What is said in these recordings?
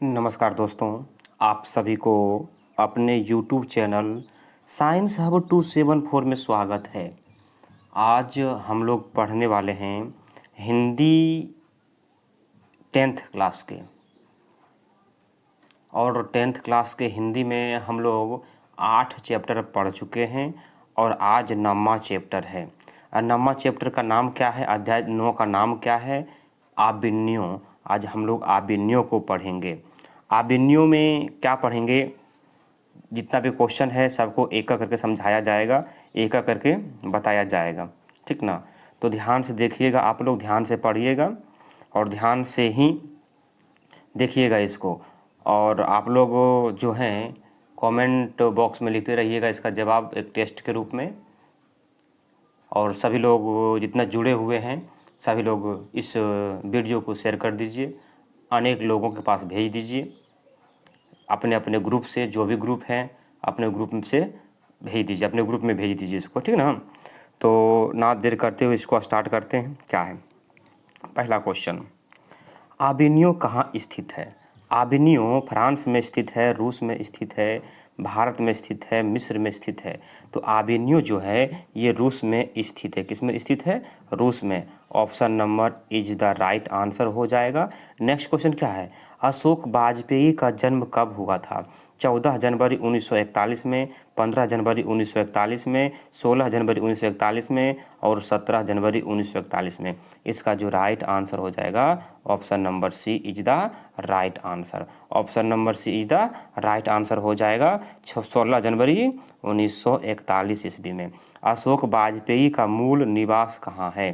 नमस्कार दोस्तों, आप सभी को अपने YouTube चैनल साइंस हब 274 में स्वागत है। आज हम लोग पढ़ने वाले हैं हिंदी 10th क्लास के। और 10th क्लास के हिंदी में हम लोग 8 चैप्टर पढ़ चुके हैं और आज 9वां चैप्टर है। 9वां चैप्टर का नाम क्या है? अध्याय 9 का नाम क्या है? आबिन्यों। आज हम लोग आबिन्यों को पढ़ेंगे। आबिन्यों में क्या पढ़ेंगे? जितना भी क्वेश्चन है सबको एक एक करके समझाया जाएगा, एक एक करके बताया जाएगा, ठीक ना। तो ध्यान से देखिएगा, आप लोग ध्यान से पढ़िएगा और ध्यान से ही देखिएगा इसको। और आप लोग जो हैं कमेंट बॉक्स में लिखते रहिएगा इसका जवाब एक टेस्ट के रूप में। और सभी लोग जितना जुड़े हुए हैं सभी लोग इस वीडियो को शेयर कर दीजिए, अनेक लोगों के पास भेज दीजिए, अपने अपने ग्रुप से, जो भी ग्रुप हैं अपने ग्रुप से भेज दीजिए, अपने ग्रुप में भेज दीजिए इसको, ठीक ना। तो ना देर करते हुए इसको स्टार्ट करते हैं। क्या है पहला क्वेश्चन? आबिन्यो कहाँ स्थित है? आबिन्यो फ्रांस में स्थित है, रूस में स्थित है, भारत में स्थित है, मिस्र में स्थित है। तो आबिन्यो जो है ये रूस में स्थित है। किस में स्थित है? रूस में। Option number is the right answer हो जाएगा। नेक्स्ट क्वेश्चन क्या है? अशोक वाजपेयी का जन्म कब हुआ था? 14 जनवरी 1941 में, 15 जनवरी 1941 में, 16 जनवरी 1941 में और 17 जनवरी 1941 में। इसका जो राइट आंसर हो जाएगा option number C is the right answer. Option number C is the right answer हो जाएगा 16 जनवरी 1941 ईस्वी में। अशोक वाजपेयी का मूल निवास कहाँ है?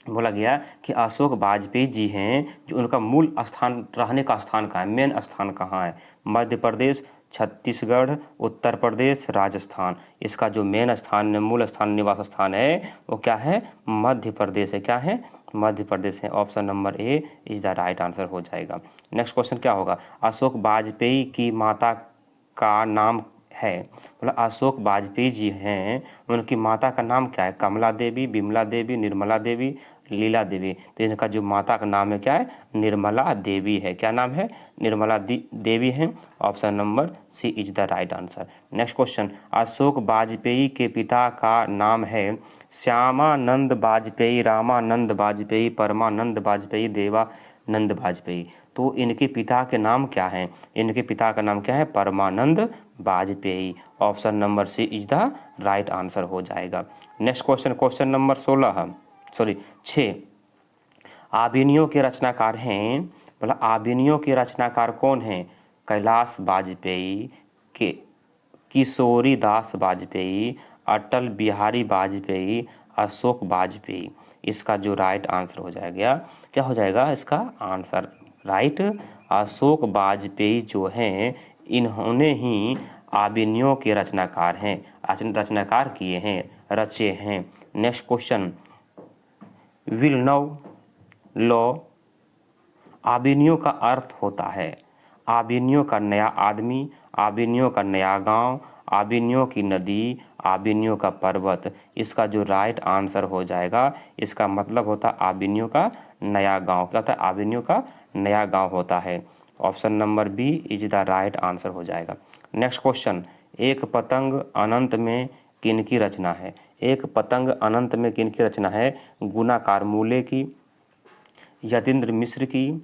बोला गया कि अशोक वाजपेयी जी हैं जो उनका मूल स्थान, रहने का स्थान कहाँ है, मेन स्थान कहाँ है? मध्य प्रदेश, छत्तीसगढ़, उत्तर प्रदेश, राजस्थान। इसका जो मेन स्थान, मूल स्थान, निवास स्थान है वो क्या है? मध्य प्रदेश है। क्या है? मध्य प्रदेश है। Option number A is the right answer हो जाएगा। नेक्स्ट क्वेश्चन क्या होगा? अशोक वाजपेयी की माता का नाम है? बोला अशोक वाजपेयी जी हैं, उनकी माता का नाम क्या है? कमला देवी, विमला देवी, निर्मला देवी, लीला देवी। तो इनका जो माता का नाम है क्या है? निर्मला देवी है। क्या नाम है? निर्मला देवी है। Option number C is the right answer. Next question, Ashok Vajpeyi के पिता का नाम है श्यामानंद वाजपेयी, रामानंद वाजपेयी, परमानंद वाजपेयी, देवानंद वाजपेयी। तो इनके पिता के नाम क्या हैं? इनके पिता का नाम क्या है? Paramanand Vajpayee. Option number C is the right answer हो जाएगा। Next question, question number 6। Avignon के रचनाकार हैं? बोला आबिन्यो के रचनाकार कौन हैं? कैलाश वाजपेयी, के किशोरी दास वाजपेयी, अटल बिहारी वाजपेयी, अशोक वाजपेयी। इसका जो राइट आंसर हो जाएगा, क्या हो जाएगा इसका आंसर? राइट, अशोक वाजपेयी जो हैं इन्होंने ही आबिन्यो के रचनाकार हैं, रचनाकार किए हैं, रचे हैं। नेक्स्ट क्वेश्चन, विलनव लॉ आबिन्यो का अर्थ होता है? आबिन्यो का नया आदमी, आबिन्यो का नया गांव, आबिन्यो की नदी, आबिन्यो का पर्वत। इसका जो राइट आंसर हो जाएगा, इसका मतलब होता है आबिन्यो का नया गांव। क्या होता है? आबिन्यो का नया गांव होता है। Option number B is the right answer हो जाएगा। नेक्स्ट क्वेश्चन, एक पतंग अनंत में किनकी रचना है? एक पतंग अनंत में किनकी रचना है? गुणाकार मूले की, यतीन्द्र मिश्र की,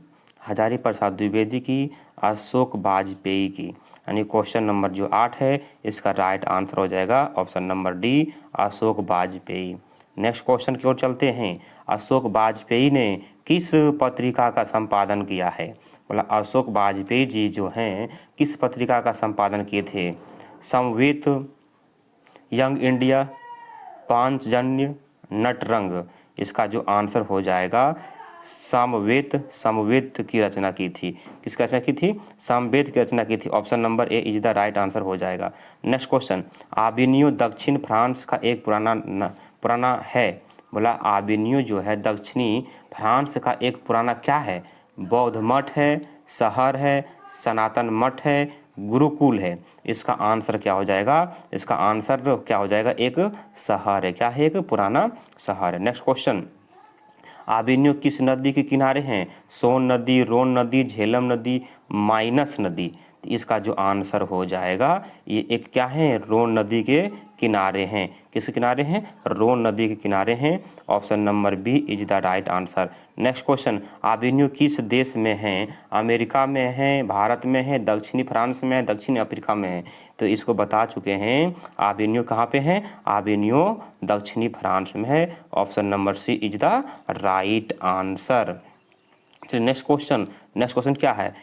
हजारी प्रसाद द्विवेदी की, अशोक वाजपेयी की। यानी क्वेश्चन नंबर जो 8 है इसका राइट आंसर हो जाएगा option number D, Ashok Vajpayee. Next question की ओर चलते हैं। अशोक वाजपेयी ने किस पत्रिका का संपादन किया है? बोला अशोक वाजपेयी जी जो हैं किस पत्रिका का संपादन किए थे? समवेत, यंग इंडिया, पांचजन्य, नटरंग। इसका जो आंसर हो जाएगा समवेत की रचना की थी। किसकी रचना की थी? समवेत की रचना की थी। Option number A is the right answer हो जाएगा। नेक्स्ट क्वेश्चन, आबिन्यो दक्षिण फ्रांस का एक पुराना है? बोला आबिन्यो जो है दक्षिणी फ्रांस का एक पुराना क्या है? बौद्ध मठ है, शहर है, सनातन मठ है, गुरुकुल है। इसका आंसर क्या हो जाएगा? इसका आंसर क्या हो जाएगा? एक शहर है। क्या है? एक पुराना शहर है। नेक्स्ट क्वेश्चन, आबिन्यो किस नदी के किनारे हैं? सोन नदी, रोन नदी, झेलम नदी, माइनस नदी। तो इसका जो आंसर हो जाएगा ये एक क्या है, रोन नदी के किनारे हैं। किस किनारे हैं? रोन नदी के किनारे हैं। Option number B is the right answer. Next question, Avignon किस देश में हैं? अमेरिका में है, भारत में है, दक्षिणी फ्रांस में है, दक्षिण अफ्रीका में है। तो इसको बता चुके हैं, आबिन्यो कहाँ पे है? आबिन्यो दक्षिणी फ्रांस में है। Option number C is the right answer. चलिए नेक्स्ट क्वेश्चन क्या है?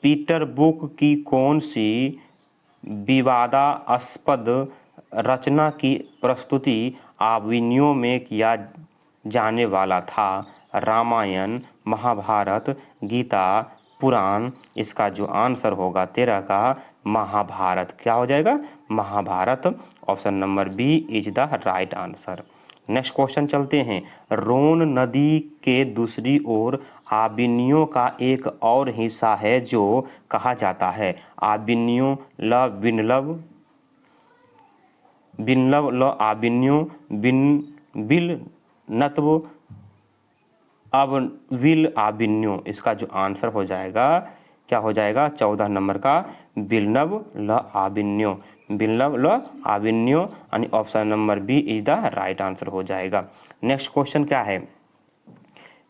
पीटर बुक की कौन सी विवादास्पद रचना की प्रस्तुति आबिन्यो में किया जाने वाला था? रामायण, महाभारत, गीता, पुराण। इसका जो आंसर होगा 13 का महाभारत। क्या हो जाएगा? Mahabharat. Option number B is the right answer. Next question चलते हैं। रोन नदी के दूसरी ओर आबिन्यो का एक और हिस्सा है जो कहा जाता है? आबिन्यो ल विनलव, बिनलव ल आबिन्यो, बिल नत्व, अब विल आबिन्यो। इसका जो आंसर हो जाएगा क्या हो जाएगा? 14 नंबर का बिलनव ल आबिन्यो। बिलनव ल आबिन्यो यानी option number B is the right answer हो जाएगा। नेक्स्ट क्वेश्चन क्या है?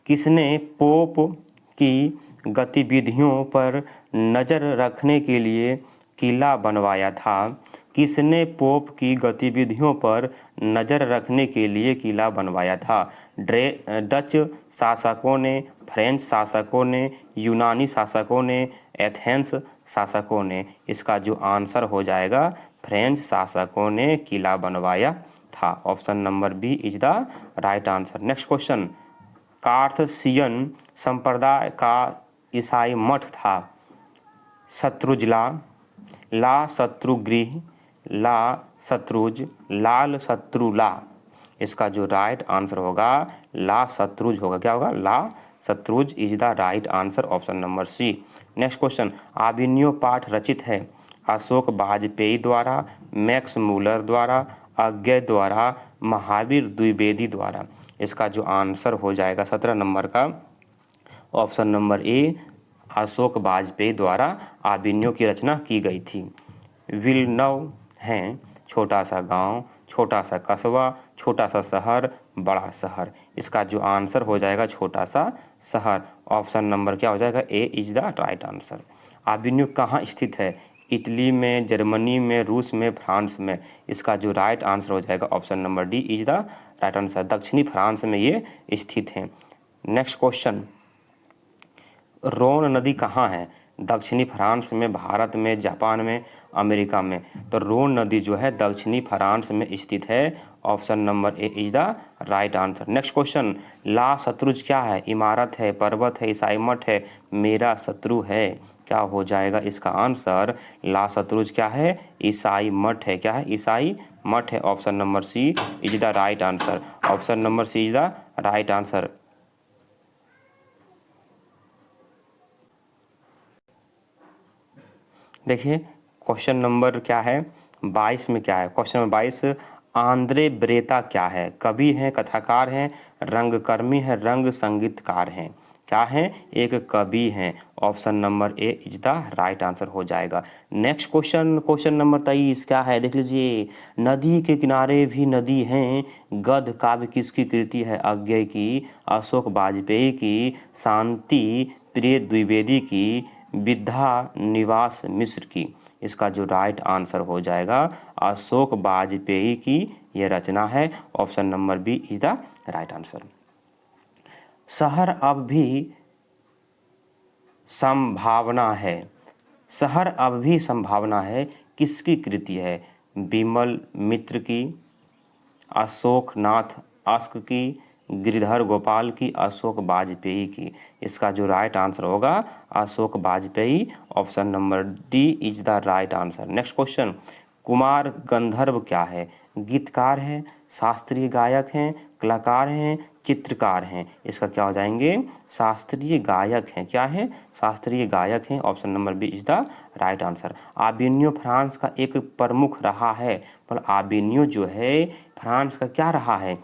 किसने पोप की गतिविधियों पर नज़र रखने के लिए किला बनवाया था? किसने पोप की गतिविधियों पर नज़र रखने के लिए किला बनवाया था? डच शासकों ने, फ्रेंच शासकों ने, यूनानी शासकों ने, एथेंस शासकों ने। इसका जो आंसर हो जाएगा फ्रेंच शासकों ने किला बनवाया था। Option number B is the right answer. Next question, Carthusian संप्रदाय का ईसाई मठ था? शत्रुजला, ला शत्रुगृह, ला शत्रुज, लाल शत्रुला। इसका जो राइट आंसर होगा ला शत्रुज होगा। क्या होगा? La Chartreuse is the right answer. Option number C. Next question, Avignon पाठ रचित है अशोक वाजपेयी द्वारा, मैक्स मूलर द्वारा, अज्ञे द्वारा, महावीर द्विवेदी द्वारा। इसका जो आंसर हो जाएगा 17 नंबर का ऑप्शन नंबर ए, अशोक वाजपेयी द्वारा आबिन्यो की रचना की गई थी। विलनव हैं छोटा सा गांव, छोटा सा कस्बा, छोटा सा शहर, बड़ा शहर। इसका जो आंसर हो जाएगा छोटा सा शहर। ऑप्शन नंबर क्या हो जाएगा? ए इज द राइट आंसर। आबिन्यो कहाँ स्थित है? इटली में, जर्मनी में, रूस में, फ्रांस में। इसका जो राइट आंसर हो जाएगा option number D is the right answer. दक्षिणी फ्रांस में ये स्थित है। नेक्स्ट क्वेश्चन, रोन नदी कहाँ है? दक्षिणी फ्रांस में, भारत में, जापान में, अमेरिका में। तो रोन नदी जो है दक्षिणी फ्रांस में स्थित है। Option number A is the right answer. Next question, La Chartreuse क्या है? इमारत है, पर्वत है, ईसाई मठ है, मेरा शत्रु है। क्या हो जाएगा इसका आंसर? ला शत्रुज क्या है? ईसाई मठ है। क्या है? ईसाई मठ है। Option number C is the right answer. Option number C is the right answer. देखिए क्वेश्चन नंबर क्या है 22 में क्या है? क्वेश्चन नंबर 22, आंद्रे ब्रेता क्या है? कवि हैं, कथाकार हैं, रंगकर्मी है, रंग संगीतकार हैं। क्या है? एक कवि हैं। Option number A is the right answer हो जाएगा। नेक्स्ट क्वेश्चन नंबर 23 क्या है? देख लीजिए, नदी के किनारे भी नदी हैं, गद्य काव्य किसकी कृति है? अज्ञे की, अशोक वाजपेयी की, शांति प्रिय द्विवेदी की, विद्या निवास मिश्र की। इसका जो राइट आंसर हो जाएगा अशोक वाजपेयी की यह रचना है। Option number B is the right answer. शहर अब भी संभावना है, शहर अब भी संभावना है किसकी कृति है? बिमल मित्र की, अशोकनाथ अस्क की, गिरिधर गोपाल की, अशोक वाजपेयी की। इसका जो राइट आंसर होगा Ashok Vajpayee. Option number D is the right answer. Next question, Kumar Gandharva क्या है? गीतकार हैं, शास्त्रीय गायक हैं, कलाकार हैं, चित्रकार हैं। इसका क्या हो जाएंगे? शास्त्रीय गायक हैं। क्या है? शास्त्रीय गायक हैं। Option number B is the right answer. Avignon France का एक प्रमुख रहा है, पर आबिन्यो जो है फ्रांस का क्या रहा है?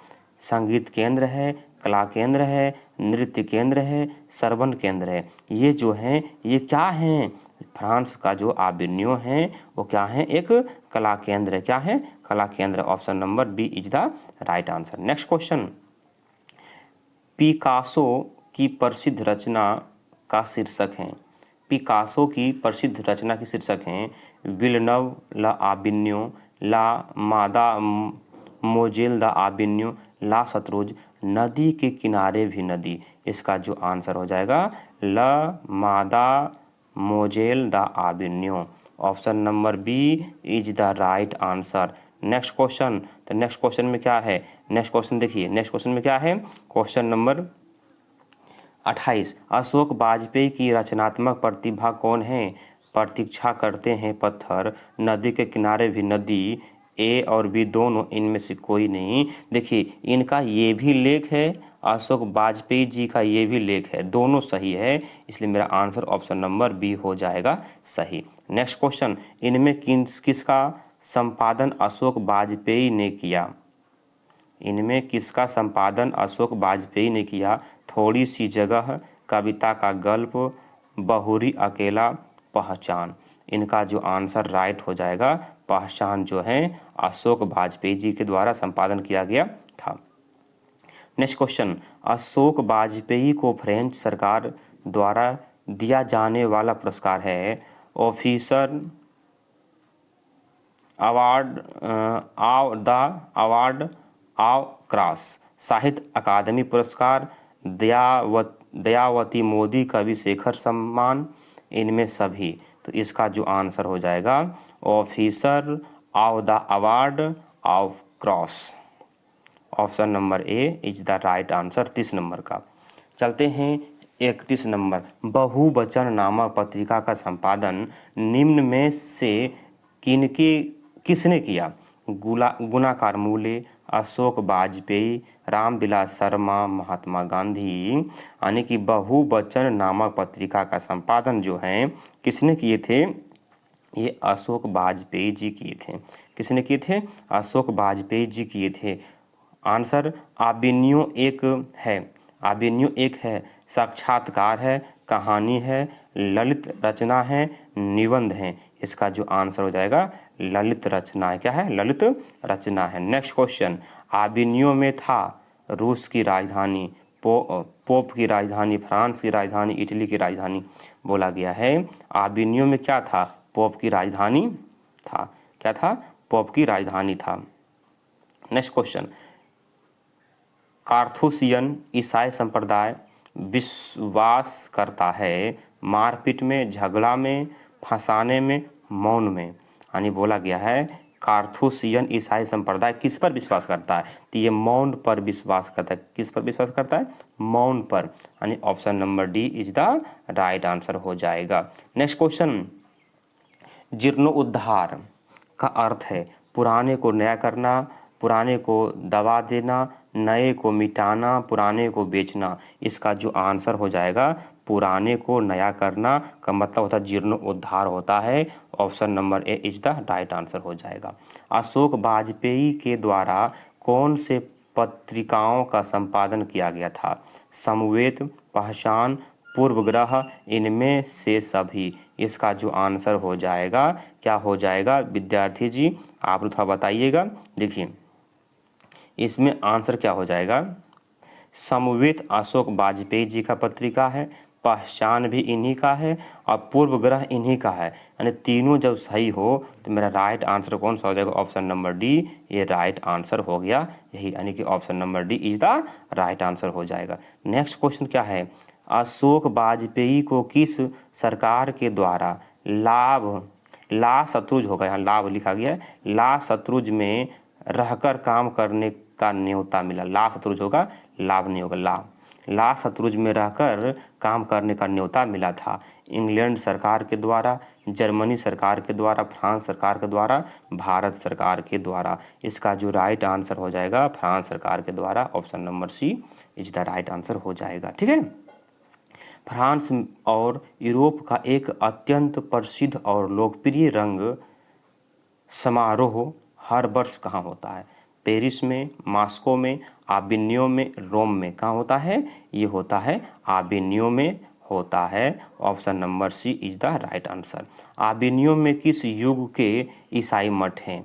संगीत केंद्र है, कला केंद्र है, नृत्य केंद्र है, श्रवण केंद्र है। ये जो हैं ये क्या हैं? फ्रांस का जो आबिन्यो है वो क्या है? एक कला केंद्र है। क्या है? कला केंद्र। Option number B is the right answer. Next question, Picasso की प्रसिद्ध रचना का शीर्षक है। पिकासो की प्रसिद्ध रचना की शीर्षक हैं विलनव ला आबिन्यो, ला मादा मोजेल द आबिन्यो, ला शत्रुज, नदी के किनारे भी नदी। इसका जो आंसर हो जाएगा La mademoiselle de Avignon. Option number B is the right answer. Next question, तो नेक्स्ट क्वेश्चन में क्या है? नेक्स्ट क्वेश्चन देखिए, नेक्स्ट क्वेश्चन में क्या है? क्वेश्चन नंबर 28, अशोक वाजपेयी की रचनात्मक प्रतिभा कौन है? प्रतीक्षा करते हैं पत्थर, नदी के किनारे भी नदी, ए और बी दोनों, इनमें से कोई नहीं। देखिए इनका ये भी लेख है, अशोक वाजपेयी जी का ये भी लेख है, दोनों सही है, इसलिए मेरा आंसर ऑप्शन नंबर बी हो जाएगा सही। नेक्स्ट क्वेश्चन, इनमें किसका संपादन अशोक वाजपेयी ने किया? इनमें किसका संपादन अशोक वाजपेयी ने किया? थोड़ी सी जगह, कविता का गल्प, बहुरी अकेला, पहचान। इनका जो आंसर राइट हो जाएगा पहचान जो है अशोक वाजपेयी जी के द्वारा संपादन किया गया था। नेक्स्ट क्वेश्चन, अशोक वाजपेयी को फ्रेंच सरकार द्वारा दिया जाने वाला पुरस्कार है ऑफिसर अवार्ड ऑफ क्रॉस, साहित्य अकादमी पुरस्कार, दयावती मोदी कवि शेखर सम्मान, इनमें सभी। तो इसका जो आंसर हो जाएगा officer of the award of cross. Option number A is the right answer 30 number का। चलते हैं 31 नंबर, बहुवचन नामक पत्रिका का संपादन निम्न में से किसने किया? गुणाकार मूले, अशोक वाजपेयी, रामविलास शर्मा, महात्मा गांधी। यानी कि बहुवचन नामक पत्रिका का संपादन जो है किसने किए थे? ये अशोक वाजपेयी जी किए थे। किसने किए थे? अशोक वाजपेयी जी किए थे। आंसर आबिन्यो एक है, आबिन्यो एक है, साक्षात्कार है, कहानी है, ललित रचना है, निबंध है। इसका जो आंसर हो जाएगा ललित रचना है। क्या है? ललित रचना है। नेक्स्ट क्वेश्चन, आबिन्यो में था रूस की राजधानी, पोप की राजधानी, फ्रांस की राजधानी, इटली की राजधानी बोला गया है। आबिन्यो में क्या था? पोप की राजधानी था। क्या था? पोप की राजधानी था। नेक्स्ट क्वेश्चन, कार्थुसियन ईसाई संप्रदाय विश्वास करता है मारपीट में, झगड़ा में, फंसाने में, मौन में। यानी बोला गया है कार्थुसियन ईसाई संप्रदाय किस पर विश्वास करता है? तो ये मौन पर विश्वास करता है। किस पर विश्वास करता है? मौन पर। यानी option number D is the right answer हो जाएगा। नेक्स्ट क्वेश्चन, जीर्णोद्धार का अर्थ है पुराने को नया करना, पुराने को दबा देना, नए को मिटाना, पुराने को बेचना। इसका जो आंसर हो जाएगा पुराने को नया करना का मतलब होता है जीर्णोद्धार होता है। Option number A is the right answer हो जाएगा। अशोक वाजपेयी के द्वारा कौन से पत्रिकाओं का संपादन किया गया था? समवेत, पहचान, पूर्वग्रह, इनमें से सभी। इसका जो आंसर हो जाएगा क्या हो जाएगा विद्यार्थी जी? आप थोड़ा बताइएगा। देखिए इसमें आंसर क्या हो जाएगा? समवेत अशोक वाजपेयी जी का पत्रिका है, पहचान भी इन्हीं का है और पूर्वग्रह इन्हीं का है। यानी तीनों जब सही हो तो मेरा राइट आंसर कौन सा हो जाएगा? ऑप्शन नंबर डी ये राइट आंसर हो गया यही, यानी कि option number D is the right answer हो जाएगा। नेक्स्ट क्वेश्चन क्या है? अशोक वाजपेयी को किस सरकार के द्वारा ला शत्रुज होगा, यहाँ लाभ लिखा गया है, ला शत्रुज में रहकर काम करने का न्योता मिला? ला शत्रुज होगा, लाभ नहीं होगा। ला शत्रुज में रहकर काम करने का न्योता मिला था। इंग्लैंड सरकार के द्वारा, जर्मनी सरकार के द्वारा, फ्रांस सरकार के द्वारा, भारत सरकार के द्वारा। इसका जो राइट आंसर हो जाएगा फ्रांस सरकार के द्वारा। Option number C is the right answer हो जाएगा। ठीक है। फ्रांस और यूरोप का एक अत्यंत प्रसिद्ध और लोकप्रिय रंग समारोह हर वर्ष कहाँ होता है? पेरिस में, मॉस्को में, आबिन्यो में, रोम में। कहाँ होता है? ये होता है आबिन्यो में होता है। Option number C is the right answer. Avignon में किस युग के ईसाई मठ हैं?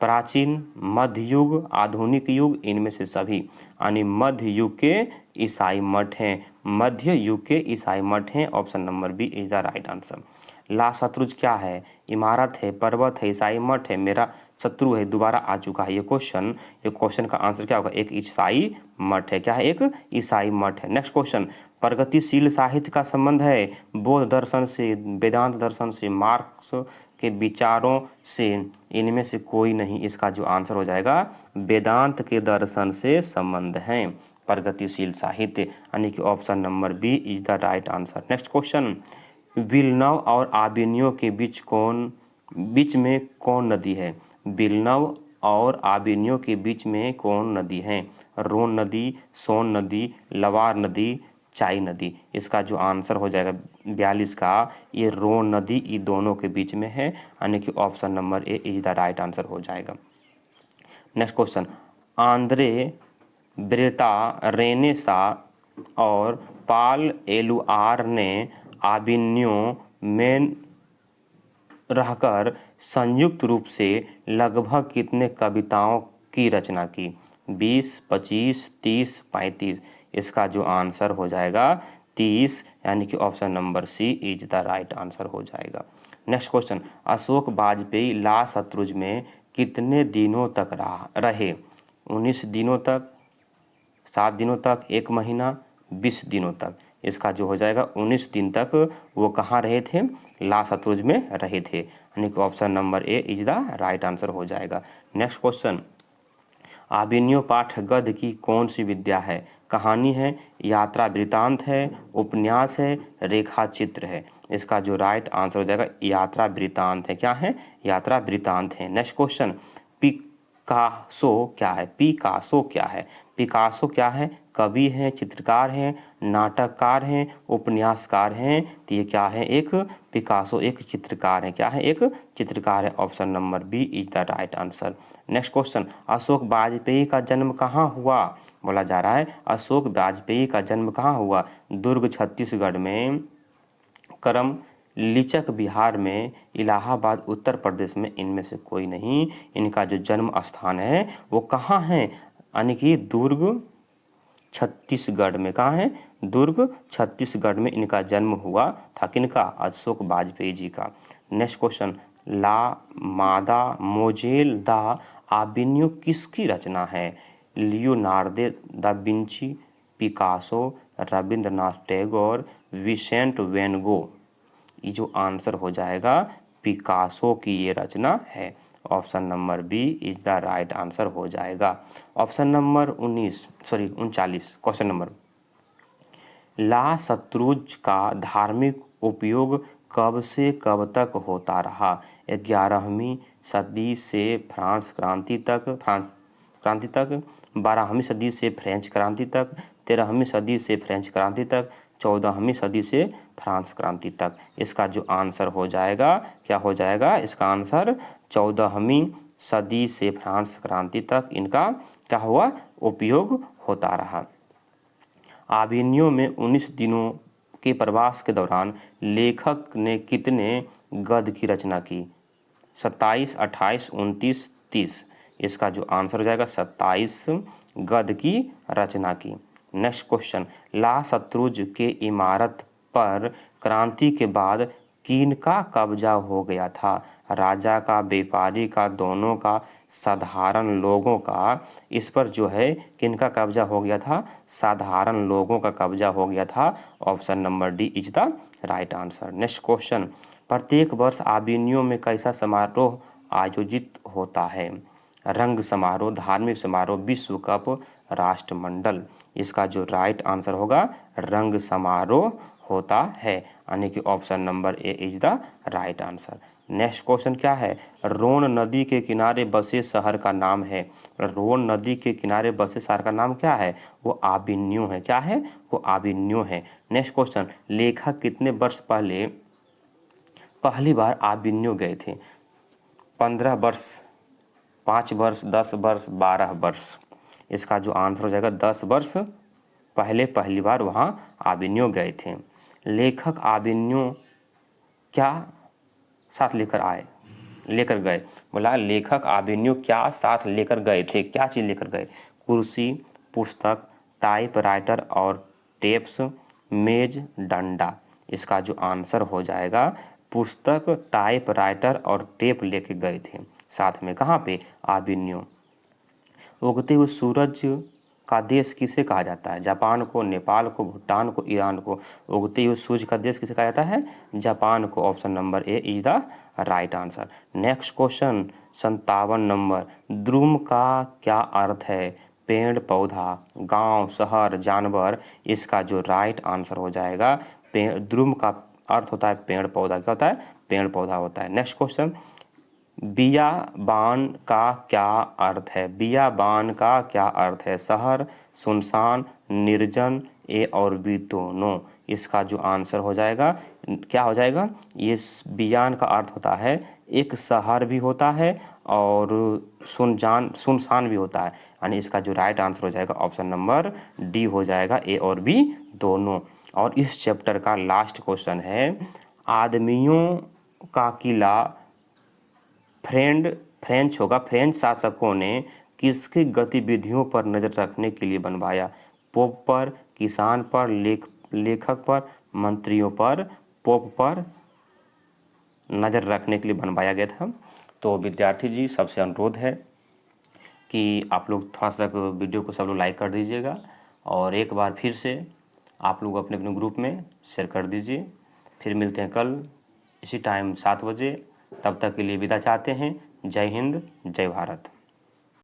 प्राचीन, मध्य युग, आधुनिक युग, इनमें से सभी। यानी मध्य युग के ईसाई मठ हैं, मध्य युग के ईसाई मठ हैं। Option number B is the right answer. La Chartreuse क्या है? इमारत है, पर्वत है, ईसाई मठ है, मेरा शत्रु है। दोबारा आ चुका है ये क्वेश्चन का आंसर क्या होगा? एक ईसाई मठ है। क्या है? एक ईसाई मठ है। नेक्स्ट क्वेश्चन, प्रगतिशील साहित्य का संबंध है बौद्ध दर्शन से, वेदांत दर्शन से, मार्क्स के विचारों से, इनमें से कोई नहीं। इसका जो आंसर हो जाएगा वेदांत के दर्शन से संबंध है प्रगतिशील साहित्य, यानी कि option number B is the right answer. Next question, Villeneuve और आबिन्यो के बीच में कौन नदी है? विलनव और आबिन्यो के बीच में कौन नदी है? रोन नदी, सोन नदी, लवार नदी, चाई नदी। इसका जो आंसर हो जाएगा 42 का, ये रोन नदी, ये दोनों के बीच में है, यानी कि option number A is the right answer हो जाएगा। नेक्स्ट क्वेश्चन, आंद्रे ब्रेता, रेनेसा और पाल एलुआर ने आबिन्यो में रहकर संयुक्त रूप से लगभग कितने कविताओं की रचना की? 20, 25, 30, 35। इसका जो आंसर हो जाएगा 30, यानी कि option number C is the right answer हो जाएगा। नेक्स्ट क्वेश्चन, अशोक वाजपेयी ला शत्रुज में कितने दिनों तक रहे? 19 दिनों तक, 7 दिनों तक, 1 महीना, 20 दिनों तक। इसका जो हो जाएगा 19 दिन तक वो कहाँ रहे थे? ला शत्रुज में रहे थे, यानी कि option number A is the right answer हो जाएगा। नेक्स्ट क्वेश्चन, आबिन्यो पाठ गद्य की कौन सी विद्या है? कहानी है, यात्रा वृतांत है, उपन्यास है, रेखा चित्र है। इसका जो राइट आंसर हो जाएगा यात्रा वृतांत है। क्या है? यात्रा वृतांत है। नेक्स्ट क्वेश्चन, पिकासो क्या है? पिकासो क्या है? पिकासो क्या है? कवि हैं, चित्रकार हैं, नाटककार हैं, उपन्यासकार हैं। तो ये क्या है? एक पिकासो एक चित्रकार है। क्या है? एक चित्रकार है। Option number B is the right answer. Next question, Ashok Vajpeyi का जन्म कहाँ हुआ? बोला जा रहा है अशोक वाजपेयी का जन्म कहाँ हुआ? दुर्ग छत्तीसगढ़ में, करम लीचक बिहार में, इलाहाबाद उत्तर प्रदेश में, इनमें से कोई नहीं। इनका जो जन्म स्थान है वो कहाँ है? यानी कि दुर्ग छत्तीसगढ़ में। कहाँ है? दुर्ग छत्तीसगढ़ में इनका जन्म हुआ था। किनका? अशोक वाजपेयी जी का। नेक्स्ट क्वेश्चन, ला मादा मोजेल दा आबिन्यो किसकी रचना है? Leonardo da Vinci, Picasso, Rabindranath Tagore, Vincent van Gogh. ये जो आंसर हो जाएगा पिकासो की ये रचना है। Option number B is the right answer हो जाएगा। ऑप्शन नंबर 39 क्वेश्चन नंबर, ला शत्रुज का धार्मिक उपयोग कब से कब तक होता रहा? 11वीं सदी से फ्रांस क्रांति तक, 12वीं सदी से फ्रेंच क्रांति तक, 13वीं सदी से फ्रेंच क्रांति तक, 14वीं सदी से फ्रांस क्रांति तक। इसका जो आंसर हो जाएगा क्या हो जाएगा? इसका आंसर 14वीं सदी से फ्रांस क्रांति तक इनका क्या हुआ? उपयोग होता रहा। आबिन्यो में 19 दिनों के प्रवास के दौरान लेखक ने कितने गद्य की रचना की? 27, 28, 29, 30। इसका जो आंसर हो जाएगा 27 गद्य की रचना की। नेक्स्ट क्वेश्चन, ला शत्रुज के इमारत पर क्रांति के बाद किनका कब्जा हो गया था? राजा का, व्यापारी का, दोनों का, साधारण लोगों का? इस पर जो है किनका कब्जा हो गया था? साधारण लोगों का कब्जा हो गया था। Option number D is the right answer. Next question, प्रत्येक वर्ष आबिन्यो में कैसा समारोह आयोजित होता है? रंग समारोह, धार्मिक समारोह, विश्व कप, राष्ट्रमंडल। इसका जो राइट आंसर होगा रंग समारोह होता है, यानी कि option number A is the right answer. Next question क्या है? रोन नदी के किनारे बसे शहर का नाम है। रोन नदी के किनारे बसे शहर का नाम क्या है? वो आबिन्यो है। क्या है? वो आबिन्यो है। नेक्स्ट क्वेश्चन, लेखक कितने वर्ष पहले पहली बार आबिन्यो गए थे? 15 वर्ष 5 वर्ष, 10 वर्ष, 12 वर्ष। इसका जो आंसर हो जाएगा 10 वर्ष पहले पहली बार वहाँ आबिन्यो गए थे। लेखक आबिन्यो क्या साथ लेकर गए? बोला लेखक आबिन्यो क्या साथ लेकर गए थे, क्या चीज़ लेकर गए? कुर्सी, पुस्तक, टाइपराइटर और टेप्स, मेज, डंडा। इसका जो आंसर हो जाएगा पुस्तक, टाइपराइटर और टेप लेके गए थे साथ में। कहाँ पे? आबिन्यो। उगते हुए सूरज का देश किसे कहा जाता है? जापान को, नेपाल को, भूटान को, ईरान को। उगते हुए सूरज का देश किसे कहा जाता है? जापान को। Option number A is the right answer. Next question 57 number. द्रुम का क्या अर्थ है? पेड़ पौधा, गांव, शहर, जानवर। इसका जो राइट आंसर हो जाएगा द्रुम का अर्थ होता है पेड़ पौधा। क्या होता है? पेड़ पौधा होता है। नेक्स्ट क्वेश्चन, बियाबान का क्या अर्थ है? बियाबान का क्या अर्थ है? शहर, सुनसान, निर्जन, ए और बी दोनों। इसका जो आंसर हो जाएगा क्या हो जाएगा? ये बियान का अर्थ होता है एक शहर भी होता है और सुनसान भी होता है, यानी इसका जो राइट आंसर हो जाएगा ऑप्शन नंबर डी हो जाएगा, ए और बी दोनों। और इस चैप्टर का लास्ट क्वेश्चन है, आदमियों का किला फ्रेंच शासकों ने किसकी गतिविधियों पर नज़र रखने के लिए बनवाया? पोप पर, किसान पर, लेखक पर, मंत्रियों पर। पोप पर नज़र रखने के लिए बनवाया गया था। तो विद्यार्थी जी सबसे अनुरोध है कि आप लोग थोड़ा सा वीडियो को सब लोग लाइक कर दीजिएगा और एक बार फिर से आप लोग अपने अपने ग्रुप में शेयर कर दीजिए। फिर मिलते हैं कल इसी टाइम 7 बजे। तब तक के लिए विदा चाहते हैं। जय हिंद, जय भारत।